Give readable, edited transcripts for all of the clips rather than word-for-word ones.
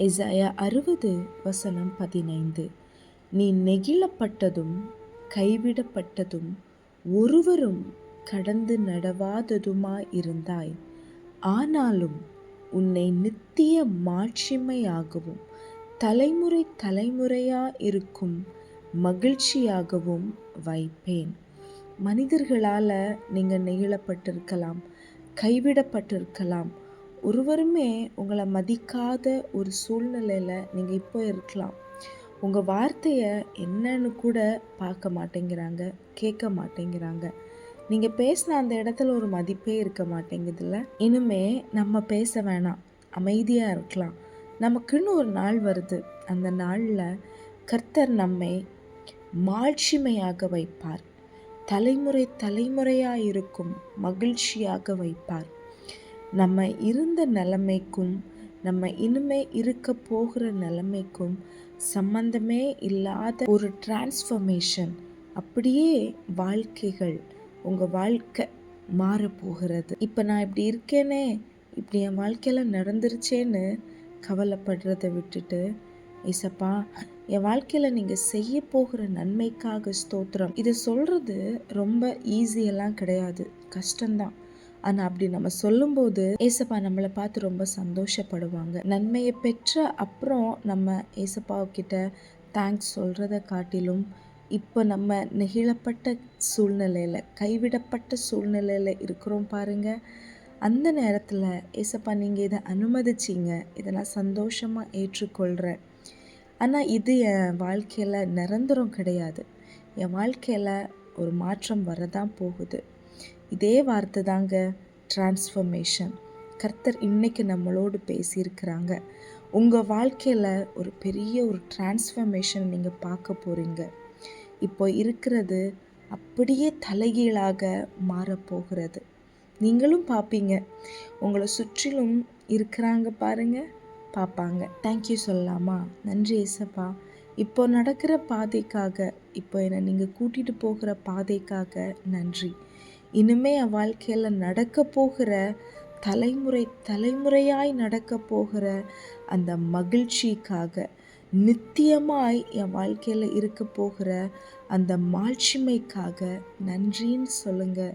எசாயா 60:15. நீ நெகிழப்பட்டதும் கைவிடப்பட்டதும் ஒருவரும் கடந்து நடவாததுமாயிருந்தாய். ஆனாலும் உன்னை நித்திய மாட்சிமையாகவும் தலைமுறை தலைமுறையாயிருக்கும் மகிழ்ச்சியாகவும் வைப்பேன். மனிதர்களால் நீங்கள் நெகிழப்பட்டிருக்கலாம், கைவிடப்பட்டிருக்கலாம். ஒருவருமே உங்களை மதிக்காத ஒரு சூழ்நிலையில் நீங்கள் இப்போ இருக்கலாம். உங்கள் வார்த்தையை என்னன்னு கூட பார்க்க மாட்டேங்கிறாங்க, கேட்க மாட்டேங்கிறாங்க. நீங்கள் பேசின அந்த இடத்துல ஒரு மதிப்பே இருக்க மாட்டேங்குதுல்ல. இனிமே நம்ம பேச வேணாம், அமைதியாக இருக்கலாம். நமக்குன்னு ஒரு நாள் வருது. அந்த நாளில் கர்த்தர் நம்மை மாட்சிமையாக வைப்பார். தலைமுறை தலைமுறையாக இருக்கும் மகிழ்ச்சியாக வைப்பார். நம்ம இருந்த நிலைமைக்கும் நம்ம இனிமே இருக்க போகிற நிலைமைக்கும் சம்பந்தமே இல்லாத ஒரு டிரான்ஸ்ஃபர்மேஷன், அப்படியே வாழ்க்கைகள், உங்கள் வாழ்க்கை மாறப்போகிறது. இப்போ நான் இப்படி இருக்கேனே, இப்படி என் வாழ்க்கையில் நடந்துருச்சேன்னு கவலைப்படுறதை விட்டுட்டு, ஏசப்பா என் வாழ்க்கையில் நீங்கள் செய்ய போகிற நன்மைக்காக ஸ்தோத்திரம். இதை சொல்கிறது ரொம்ப ஈஸியெல்லாம் கிடையாது, கஷ்டம்தான். ஆனால் அப்படி நம்ம சொல்லும்போது ஏசப்பா நம்மளை பார்த்து ரொம்ப சந்தோஷப்படுவாங்க. நன்மையை பெற்ற அப்புறம் நம்ம ஏசப்பாவுக்கிட்ட தேங்க்ஸ் சொல்கிறத காட்டிலும் இப்போ நம்ம நெகிழப்பட்ட சூழ்நிலையில், கைவிடப்பட்ட சூழ்நிலையில் இருக்கிறோம் பாருங்கள். அந்த நேரத்தில் ஏசப்பா நீங்கள் இதை அனுமதிச்சிங்க, இதை நான் சந்தோஷமாக ஏற்றுக்கொள்கிறேன். ஆனால் இது என் வாழ்க்கையில் நிரந்தரம் கிடையாது. என் வாழ்க்கையில் ஒரு மாற்றம் வரதான் போகுது. இதே வார்த்தை தாங்க டிரான்ஸ்ஃபர்மேஷன். கர்த்தர் இன்னைக்கு நம்மளோடு பேசியிருக்கிறாங்க. உங்கள் வாழ்க்கையில் ஒரு பெரிய ஒரு டிரான்ஸ்ஃபர்மேஷன் நீங்கள் பார்க்க போகிறீங்க. இப்போ இருக்கிறது அப்படியே தலைகீழாக மாறப்போகிறது. நீங்களும் பார்ப்பீங்க. உங்களை சுற்றிலும் இருக்கிறாங்க பாருங்கள், பார்ப்பாங்க. தேங்க்யூ சொல்லலாமா? நன்றி ஏசப்பா. இப்போ நடக்கிற பாதைக்காக, இப்போ என்னை நீங்கள் கூட்டிகிட்டு போகிற பாதைக்காக நன்றி. இனிமே என் வாழ்க்கையில் நடக்க போகிற, தலைமுறை தலைமுறையாய் நடக்க போகிற அந்த மகிழ்ச்சிக்காக, நித்தியமாய் என் வாழ்க்கையில் இருக்க போகிற அந்த மாட்சிமைக்காக நன்றின்னு சொல்லுங்கள்.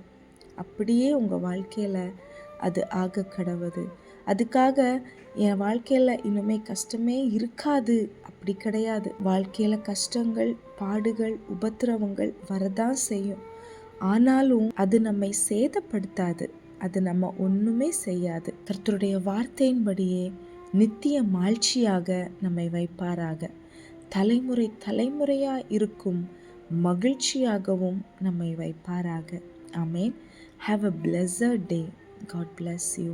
அப்படியே உங்கள் வாழ்க்கையில் அது ஆக கடவுது. அதுக்காக என் வாழ்க்கையில் இனிமே கஷ்டமே இருக்காது, அப்படி கிடையாது. வாழ்க்கையில் கஷ்டங்கள், பாடுகள், உபத்திரவங்கள் வரதான் செய்யும். ஆனாலும் அது நம்மை சேதப்படுத்தாது, அது நம்ம ஒன்றுமே செய்யாது. கர்த்தருடைய வார்த்தையின்படியே நித்திய மாட்சியாக நம்மை வைப்பாராக. தலைமுறை தலைமுறையாக இருக்கும் மகிழ்ச்சியாகவும் நம்மை வைப்பாராக. ஆமேன். Have a blessed day. God bless you.